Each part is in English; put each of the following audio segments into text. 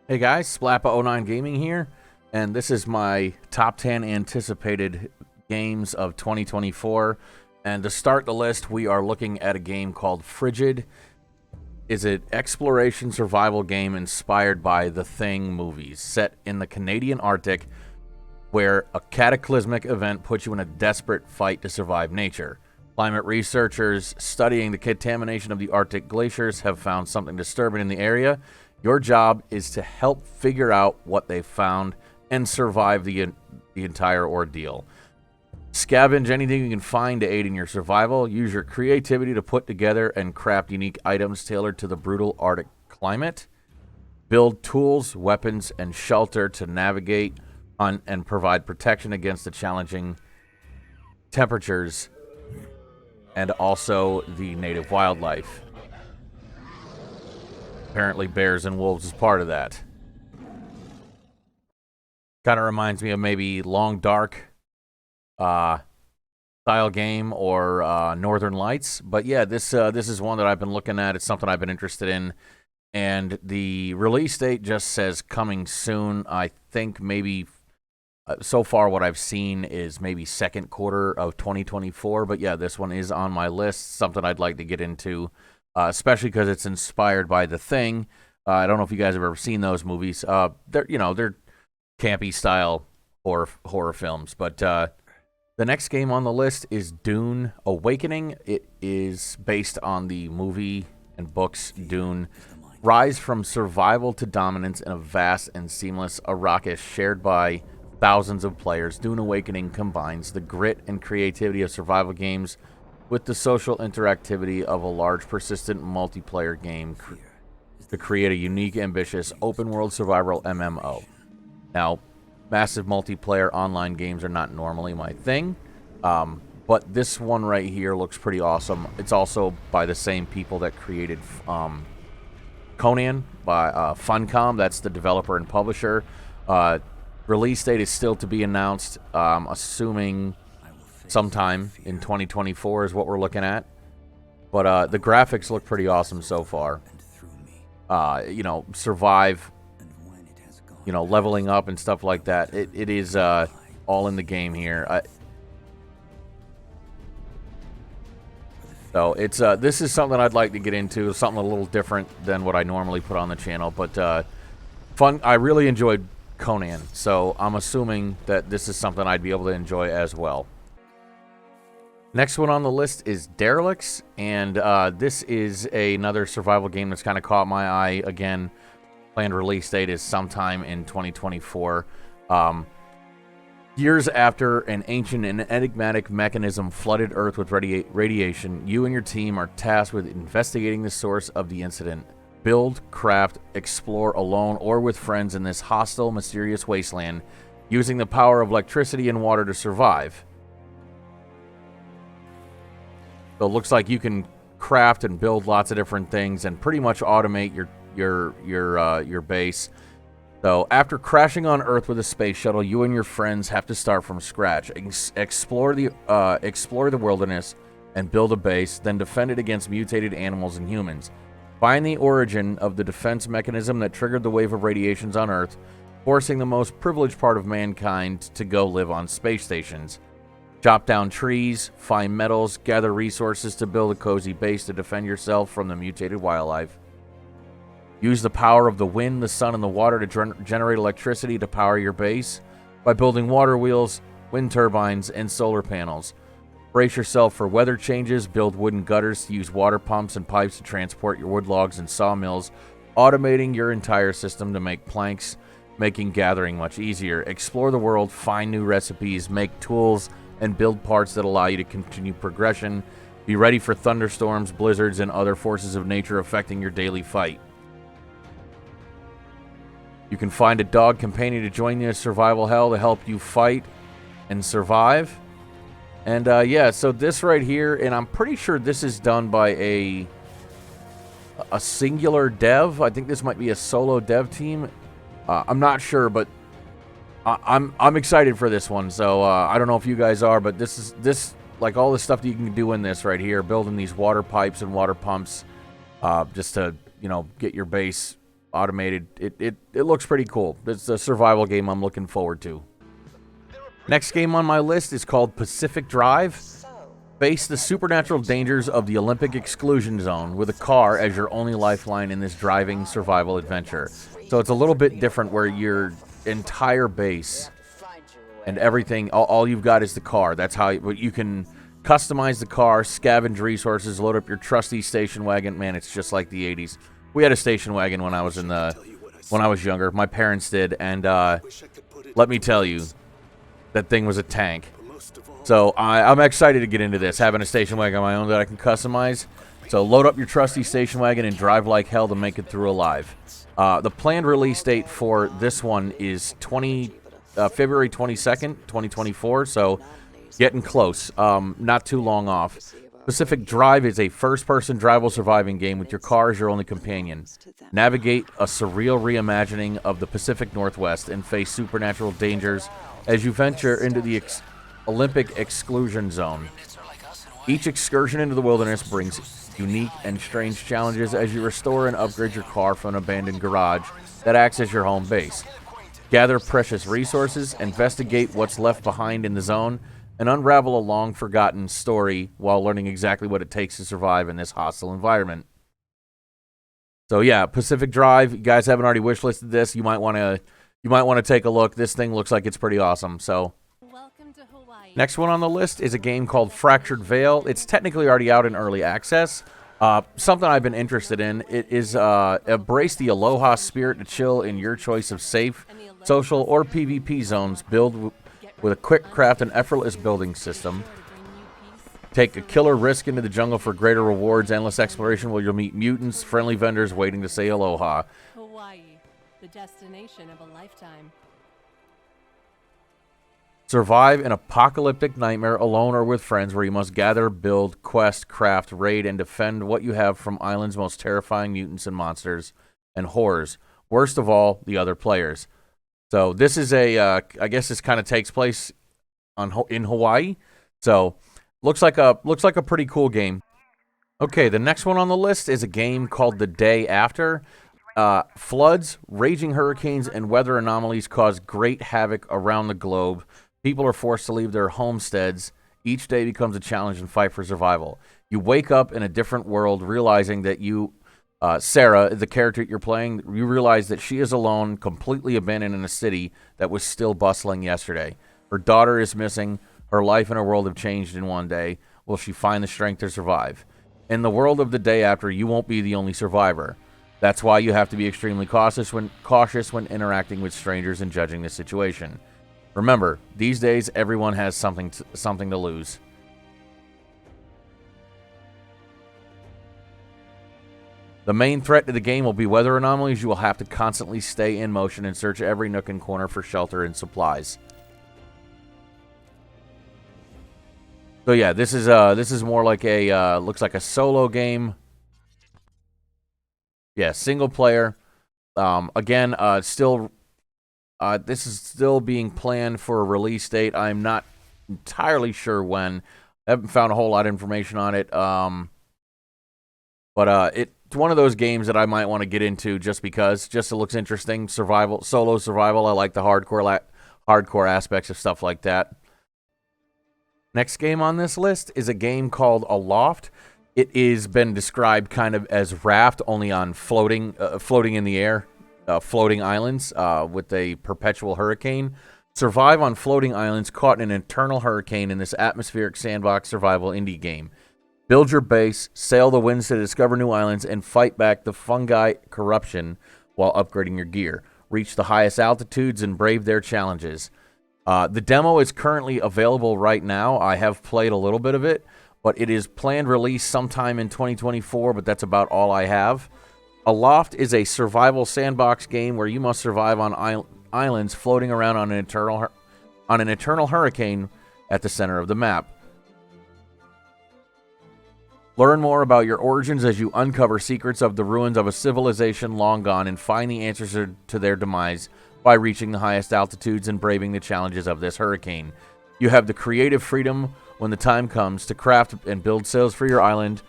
Hey guys, Splappa09 Gaming here, and this is my top 10 anticipated games of 2024. And to start the list, we are looking at a game called Frigid. Is an exploration survival game inspired by The Thing movies, set in the Canadian Arctic, where a cataclysmic event puts you in a desperate fight to survive nature. Climate researchers studying the contamination of the Arctic glaciers have found something disturbing in the area. Your job is to help figure out what they found and survive the entire ordeal. Scavenge anything you can find to aid in your survival. Use your creativity to put together and craft unique items tailored to the brutal Arctic climate. Build tools, weapons, and shelter to navigate on and provide protection against the challenging temperatures and also the native wildlife. Apparently bears and wolves is part of that. Kind of reminds me of maybe Long Dark style game or Northern Lights. But yeah, this is one that I've been looking at. It's something I've been interested in. And the release date just says coming soon. I think maybe so far what I've seen is maybe second quarter of 2024. But yeah, this one is on my list. Something I'd like to get into. Especially because it's inspired by The Thing. I don't know if you guys have ever seen those movies. They're campy style horror films. But the next game on the list is Dune Awakening. It is based on the movie and books Dune. Rise from survival to dominance in a vast and seamless Arrakis shared by thousands of players. Dune Awakening combines the grit and creativity of survival games with the social interactivity of a large, persistent multiplayer game to create a unique, ambitious, open-world survival MMO. Now, massive multiplayer online games are not normally my thing, but this one right here looks pretty awesome. It's also by the same people that created Conan, by Funcom. That's the developer and publisher. Release date is still to be announced, assuming sometime in 2024 is what we're looking at. But the graphics look pretty awesome so far. Survive, leveling up and stuff like that. It is all in the game here. So it's this is something I'd like to get into. Something a little different than what I normally put on the channel. But fun. I really enjoyed Conan, so I'm assuming that this is something I'd be able to enjoy as well. Next one on the list is Derx, and this is another survival game that's kind of caught my eye. Again, planned release date is sometime in 2024. Years after an ancient and enigmatic mechanism flooded Earth with radiation, you and your team are tasked with investigating the source of the incident. Build, craft, explore alone or with friends in this hostile, mysterious wasteland, using the power of electricity and water to survive. So it looks like you can craft and build lots of different things and pretty much automate your base. So after crashing on Earth with a space shuttle, you and your friends have to start from scratch. Explore the wilderness and build a base, then defend it against mutated animals and humans. Find the origin of the defense mechanism that triggered the wave of radiations on Earth, forcing the most privileged part of mankind to go live on space stations. Chop down trees, find metals, gather resources to build a cozy base to defend yourself from the mutated wildlife. Use the power of the wind, the sun, and the water to generate electricity to power your base by building water wheels, wind turbines, and solar panels. Brace yourself for weather changes, build wooden gutters to use water pumps and pipes to transport your wood logs and sawmills, automating your entire system to make planks, making gathering much easier. Explore the world, find new recipes, make tools, and build parts that allow you to continue progression. Be ready for thunderstorms, blizzards, and other forces of nature affecting your daily fight. You can find a dog companion to join you in survival hell to help you fight and survive. And yeah, so this right here, and I'm pretty sure this is done by a singular dev. I think this might be a solo dev team. I'm not sure, but I'm excited for this one. So I don't know if you guys are, but this like all the stuff that you can do in this right here, building these water pipes and water pumps, just to get your base automated. It looks pretty cool. It's a survival game I'm looking forward to. Next game on my list is called Pacific Drive. Face the supernatural dangers of the Olympic exclusion zone with a car as your only lifeline in this driving survival adventure. So it's a little bit different where your entire base and everything, all you've got is the car. That's how you can customize the car, scavenge resources, load up your trusty station wagon. Man, it's just like the 80s. We had a station wagon when I was younger. My parents did, and let me tell you, that thing was a tank. So I'm excited to get into this, having a station wagon of my own that I can customize. So load up your trusty station wagon and drive like hell to make it through alive. The planned release date for this one is February 22nd, 2024. So getting close, not too long off. Pacific Drive is a first-person drivable surviving game with your car as your only companion. Navigate a surreal reimagining of the Pacific Northwest and face supernatural dangers as you venture into the Olympic exclusion zone. Each excursion into the wilderness brings unique and strange challenges as you restore and upgrade your car from an abandoned garage that acts as your home base. Gather precious resources, investigate what's left behind in the zone, and unravel a long-forgotten story while learning exactly what it takes to survive in this hostile environment. So yeah, Pacific Drive. You guys haven't already wishlisted this, you might want to take a look. This thing looks like it's pretty awesome. So next one on the list is a game called Fractured Veil. It's technically already out in early access. Something I've been interested in. It is embrace the Aloha spirit to chill in your choice of safe, social, or PvP zones. Build with a quick craft and effortless building system. Take a killer risk into the jungle for greater rewards, endless exploration where you'll meet mutants, friendly vendors waiting to say aloha. Hawaii, the destination of a lifetime. Survive an apocalyptic nightmare alone or with friends where you must gather, build, quest, craft, raid, and defend what you have from island's most terrifying mutants and monsters and horrors. Worst of all, the other players. So this is I guess this kind of takes place in Hawaii. So looks like a pretty cool game. Okay, the next one on the list is a game called The Day After. Floods, raging hurricanes, and weather anomalies cause great havoc around the globe. People are forced to leave their homesteads. Each day becomes a challenge and fight for survival. You wake up in a different world, realizing that Sarah, the character you're playing, you realize that she is alone, completely abandoned in a city that was still bustling yesterday. Her daughter is missing. Her life and her world have changed in one day. Will she find the strength to survive? In the world of The Day After, you won't be the only survivor. That's why you have to be extremely cautious when interacting with strangers and judging the situation. Remember, these days everyone has something to lose. The main threat to the game will be weather anomalies. You will have to constantly stay in motion and search every nook and corner for shelter and supplies. So yeah, this is more like looks like a solo game. Yeah, single player. Again, this is still being planned for a release date. I'm not entirely sure when. I haven't found a whole lot of information on it. But it's one of those games that I might want to get into just because. Just it looks interesting. Solo survival. I like the hardcore aspects of stuff like that. Next game on this list is a game called ALOFT. It has been described kind of as Raft, only on floating in the air, floating islands with a perpetual hurricane. Survive on floating islands caught in an eternal hurricane in this atmospheric sandbox survival indie game. Build your base, sail the winds to discover new islands, and fight back the fungi corruption while upgrading your gear. Reach the highest altitudes and brave their challenges. The demo is currently available right now. I have played a little bit of it, but it is planned release sometime in 2024, but that's about all I have. ALOFT is a survival sandbox game where you must survive on islands floating around on an eternal hurricane at the center of the map. Learn more about your origins as you uncover secrets of the ruins of a civilization long gone and find the answers to their demise by reaching the highest altitudes and braving the challenges of this hurricane. You have the creative freedom when the time comes to craft and build sails for your island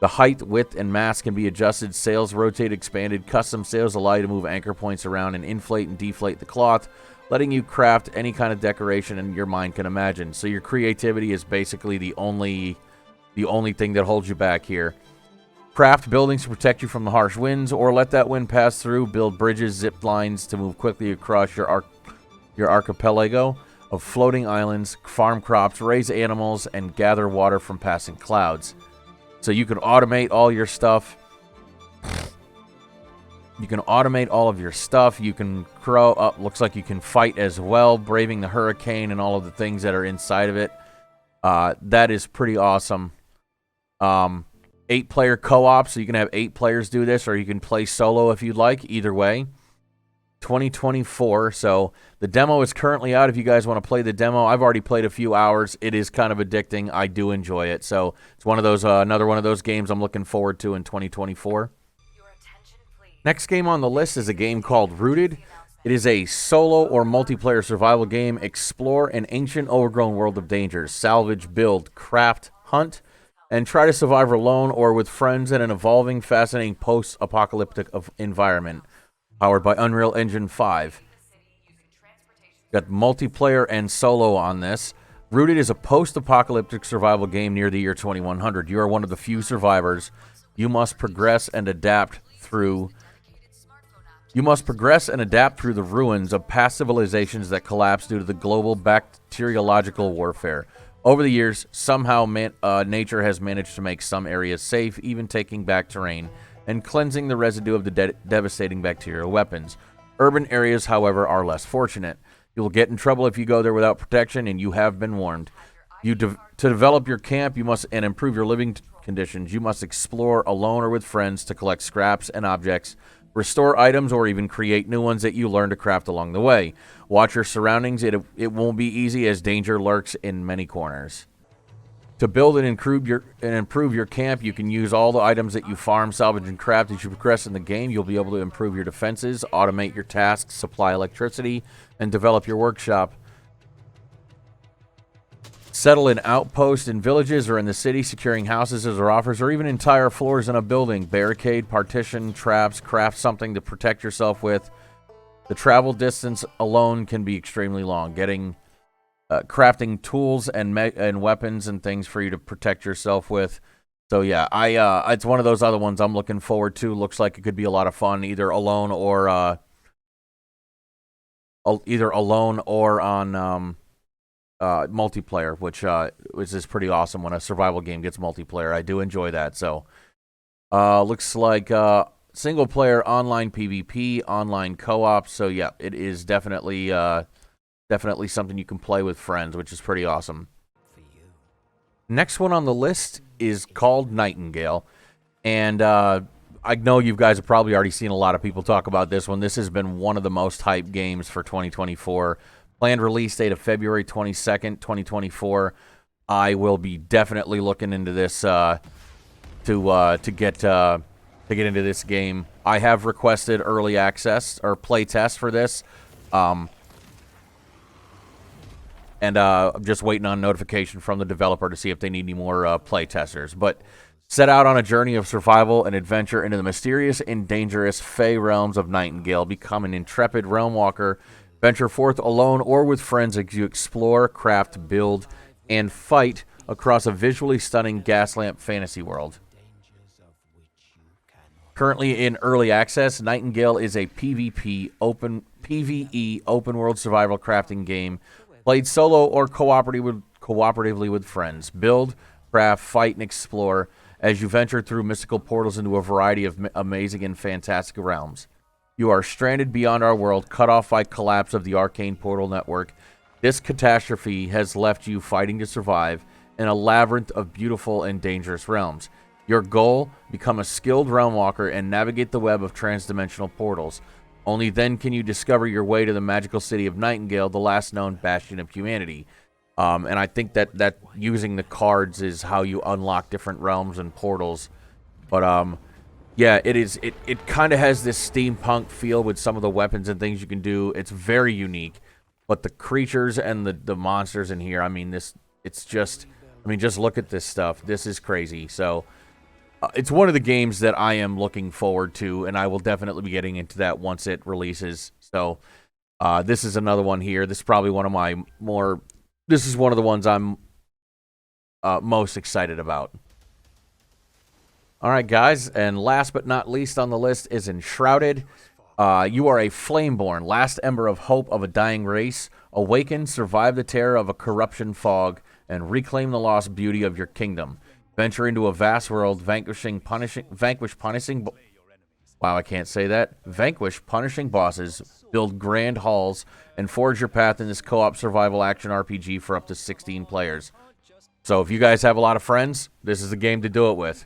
The height, width, and mass can be adjusted. Sails rotate, expanded. Custom sails allow you to move anchor points around and inflate and deflate the cloth, letting you craft any kind of decoration and your mind can imagine. So your creativity is basically the only thing that holds you back here. Craft buildings to protect you from the harsh winds, or let that wind pass through. Build bridges, zip lines to move quickly across your archipelago of floating islands. Farm crops, raise animals, and gather water from passing clouds. So you can automate all your stuff. You can automate all of your stuff. You can looks like you can fight as well, braving the hurricane and all of the things that are inside of it. That is pretty awesome. 8-player co-op, so you can have 8 players do this, or you can play solo if you'd like. Either way. 2024, so the demo is currently out if you guys want to play the demo. I've already played a few hours. It is kind of addicting. I do enjoy it. So it's one of those another one of those games I'm looking forward to in 2024. Next game on the list is a game called Rooted. It is a solo or multiplayer survival game. Explore an ancient overgrown world of dangers. Salvage, build, craft, hunt, and try to survive alone or with friends in an evolving, fascinating post-apocalyptic environment. Powered by Unreal Engine 5. Got multiplayer and solo on this. Rooted is a post-apocalyptic survival game near the year 2100. You are one of the few survivors. You must progress and adapt through the ruins of past civilizations that collapsed due to the global bacteriological warfare. Over the years, somehow nature has managed to make some areas safe, even taking back terrain and cleansing the residue of the devastating bacterial weapons. Urban areas, however, are less fortunate. You will get in trouble if you go there without protection, and you have been warned. To develop your camp, and improve your living conditions, you must explore alone or with friends to collect scraps and objects, restore items, or even create new ones that you learn to craft along the way. Watch your surroundings. It won't be easy, as danger lurks in many corners. To build and improve your camp, you can use all the items that you farm, salvage, and craft. As you progress in the game, you'll be able to improve your defenses, automate your tasks, supply electricity, and develop your workshop. Settle in outposts in villages or in the city, securing houses or offers, or even entire floors in a building. Barricade, partition, traps, craft something to protect yourself with. The travel distance alone can be extremely long. Crafting tools and weapons and things for you to protect yourself with. So yeah, it's one of those other ones I'm looking forward to. Looks like it could be a lot of fun, either alone or on multiplayer, which is pretty awesome when a survival game gets multiplayer. I do enjoy that. So looks like single player online PvP, online co-op. So yeah, it is definitely something you can play with friends, which is pretty awesome. Next one on the list is called Nightingale. And I know you guys have probably already seen a lot of people talk about this one. This has been one of the most hyped games for 2024. Planned release date of February 22nd, 2024. I will be definitely looking into this to get into this game. I have requested early access or play test for this. And I'm just waiting on notification from the developer to see if they need any more play testers. But set out on a journey of survival and adventure into the mysterious and dangerous Fey realms of Nightingale. Become an intrepid realm walker. Venture forth alone or with friends as you explore, craft, build, and fight across a visually stunning gaslamp fantasy world. Currently in early access, Nightingale is a PvE open world survival crafting game. Played solo or cooperatively with friends. Build, craft, fight, and explore as you venture through mystical portals into a variety of amazing and fantastic realms. You are stranded beyond our world, cut off by collapse of the arcane portal network. This catastrophe has left you fighting to survive in a labyrinth of beautiful and dangerous realms. Your goal, become a skilled realm walker and navigate the web of transdimensional portals. Only then can you discover your way to the magical city of Nightingale, the last known bastion of humanity. And I think that using the cards is how you unlock different realms and portals. But yeah, it kind of has this steampunk feel with some of the weapons and things you can do. It's very unique. But the creatures and the monsters in here, I mean, just look at this stuff. This is crazy. So it's one of the games that I am looking forward to, and I will definitely be getting into that once it releases. So this is another one here. This is probably one of my more. This is one of the ones I'm most excited about. All right, guys, and last but not least on the list is Enshrouded. You are a flameborn, last ember of hope of a dying race. Awaken, survive the terror of a corruption fog, and reclaim the lost beauty of your kingdom. Venture into a vast world, vanquish punishing bosses, build grand halls, and forge your path in this co-op survival action RPG for up to 16 players. So if you guys have a lot of friends, this is the game to do it with.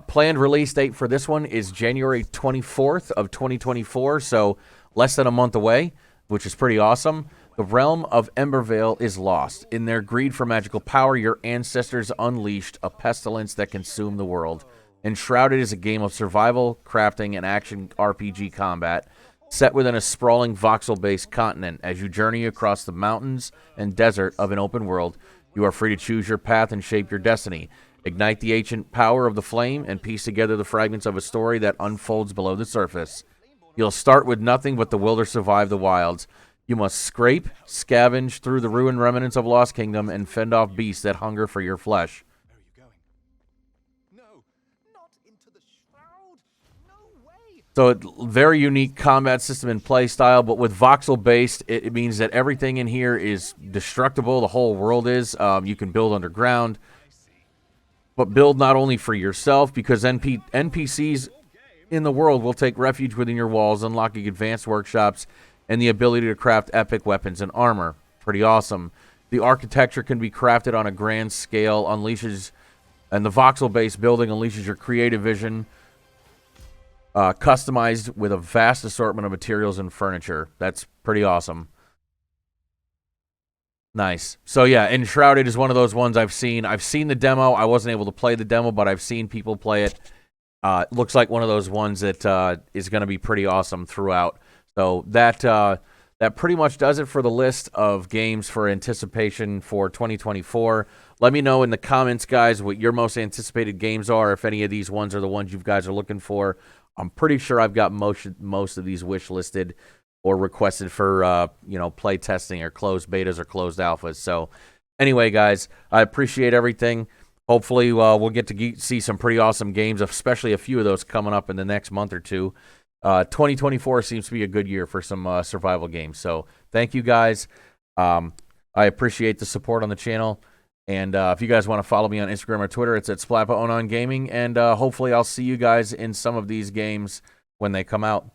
Planned release date for this one is January 24th of 2024, so less than a month away, which is pretty awesome. The realm of Embervale is lost. In their greed for magical power, your ancestors unleashed a pestilence that consumed the world. Enshrouded is a game of survival, crafting, and action RPG combat, set within a sprawling voxel-based continent. As you journey across the mountains and desert of an open world, you are free to choose your path and shape your destiny. Ignite the ancient power of the flame and piece together the fragments of a story that unfolds below the surface. You'll start with nothing but the will to survive the wilds. You must scrape, scavenge through the ruined remnants of Lost Kingdom and fend off beasts that hunger for your flesh. So, very unique combat system and play style, but with voxel-based, it means that everything in here is destructible. The whole world is. You can build underground, but build not only for yourself, because NPCs in the world will take refuge within your walls, unlocking advanced workshops and the ability to craft epic weapons and armor. Pretty awesome. The architecture can be crafted on a grand scale, and the voxel-based building unleashes your creative vision, customized with a vast assortment of materials and furniture. That's pretty awesome. Nice. So yeah, Enshrouded is one of those ones I've seen. I've seen the demo. I wasn't able to play the demo, but I've seen people play it. It looks like one of those ones that is going to be pretty awesome throughout. So that pretty much does it for the list of games for anticipation for 2024. Let me know in the comments, guys, what your most anticipated games are, if any of these ones are the ones you guys are looking for. I'm pretty sure I've got most of these wish listed or requested for play testing or closed betas or closed alphas. So anyway, guys, I appreciate everything. Hopefully we'll get to see some pretty awesome games, especially a few of those coming up in the next month or two. 2024 seems to be a good year for some survival games. So thank you, guys. I appreciate the support on the channel. And if you guys want to follow me on Instagram or Twitter, it's at SplappaOnon Gaming. And hopefully I'll see you guys in some of these games when they come out.